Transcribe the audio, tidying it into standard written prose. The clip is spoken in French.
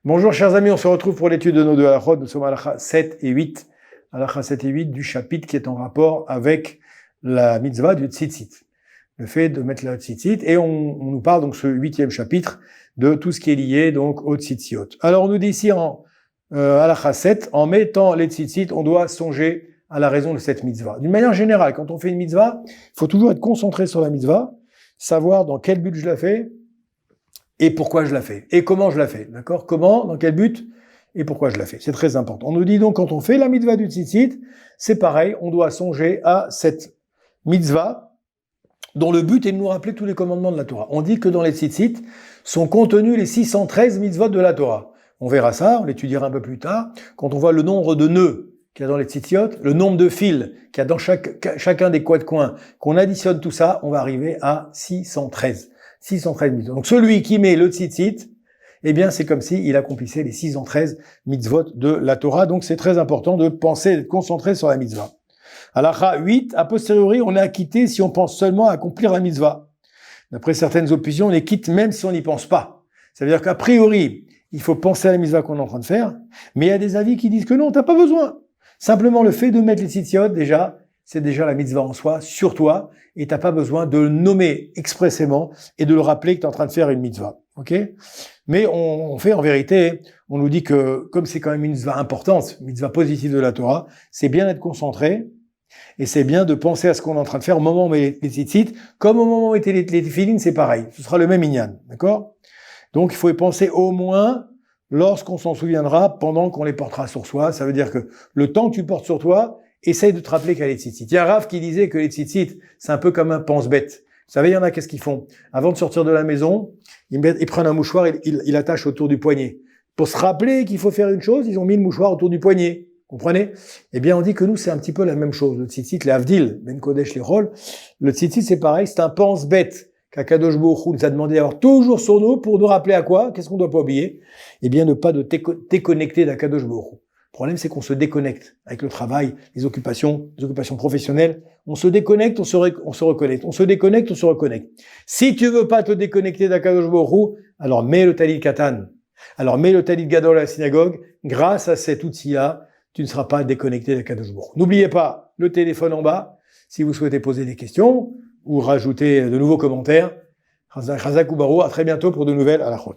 Bonjour chers amis, on se retrouve pour l'étude de nos deux halachot. Nous sommes à halakha 7 et 8. Halakha 7 et 8 du chapitre qui est en rapport avec la mitzvah du tzitzit. Le fait de mettre le tzitzit. Et on nous parle donc ce 8e chapitre de tout ce qui est lié donc au tzitziot. Alors on nous dit ici en halakha 7, en mettant les tzitzit, on doit songer à la raison de cette mitzvah. D'une manière générale, quand on fait une mitzvah, il faut toujours être concentré sur la mitzvah, savoir dans quel but je la fais, et pourquoi je la fais, et comment je la fais, d'accord? Comment, dans quel but, et pourquoi je la fais. C'est très important. On nous dit donc, quand on fait la mitzvah du tzitzit, c'est pareil, on doit songer à cette mitzvah, dont le but est de nous rappeler tous les commandements de la Torah. On dit que dans les tzitzit sont contenus les 613 mitzvot de la Torah. On verra ça, on l'étudiera un peu plus tard, quand on voit le nombre de nœuds qu'il y a dans les tzitziot, le nombre de fils qu'il y a dans chacun des coins, qu'on additionne tout ça, on va arriver à 613 mitzvot. Donc celui qui met le tzitzit, eh bien c'est comme s'il accomplissait les 613 mitzvot de la Torah. Donc c'est très important de penser, d'être concentré sur la mitzvah. Halakha 8, a posteriori, on est acquitté si on pense seulement à accomplir la mitzvah. D'après certaines opinions, on est quitte même si on n'y pense pas. Ça veut dire qu'a priori, il faut penser à la mitzvah qu'on est en train de faire, mais il y a des avis qui disent que non, t'as pas besoin. Simplement le fait de mettre les tzitziot, déjà, c'est déjà la mitzvah en soi, sur toi, et t'as pas besoin de le nommer expressément et de le rappeler que tu es en train de faire une mitzvah. Ok? Mais on fait en vérité, on nous dit que comme c'est quand même une mitzvah importante, une mitzvah positive de la Torah, c'est bien d'être concentré et c'est bien de penser à ce qu'on est en train de faire au moment où on met les tzitzit, comme au moment où on met les tefillin, c'est pareil. Ce sera le même inyan. D'accord? Donc il faut y penser au moins lorsqu'on s'en souviendra pendant qu'on les portera sur soi. Ça veut dire que le temps que tu portes sur toi, essaye de te rappeler qu'il y a les tzitzit. Il y a Rav qui disait que les tzitzit, c'est un peu comme un pense-bête. Vous savez, il y en a, qu'est-ce qu'ils font? Avant de sortir de la maison, ils prennent un mouchoir, ils l'attachent autour du poignet. Pour se rappeler qu'il faut faire une chose, ils ont mis le mouchoir autour du poignet. Comprenez? Eh bien, on dit que nous, c'est un petit peu la même chose. Le tzitzit, les avdil, ben kodesh, les rôles. Le tzitzit, c'est pareil, c'est un pense-bête qu'Akadosh Baruch Hu nous a demandé d'avoir toujours sur nous pour nous rappeler à quoi? Qu'est-ce qu'on ne doit pas oublier? Eh bien, ne pas de déconnecter d'Akadosh Baruch Hu. Le problème, c'est qu'on se déconnecte avec le travail, les occupations professionnelles. On se déconnecte, on se reconnecte. On se déconnecte, on se reconnecte. Si tu veux pas te déconnecter d'Akadosh Baruch Hu, alors mets le talit katan. Alors mets le talit gadol à la synagogue. Grâce à cet outil-là, tu ne seras pas déconnecté d'Akadosh Baruch Hu. N'oubliez pas le téléphone en bas si vous souhaitez poser des questions ou rajouter de nouveaux commentaires. Chazak ou Barou, à très bientôt pour de nouvelles halachot.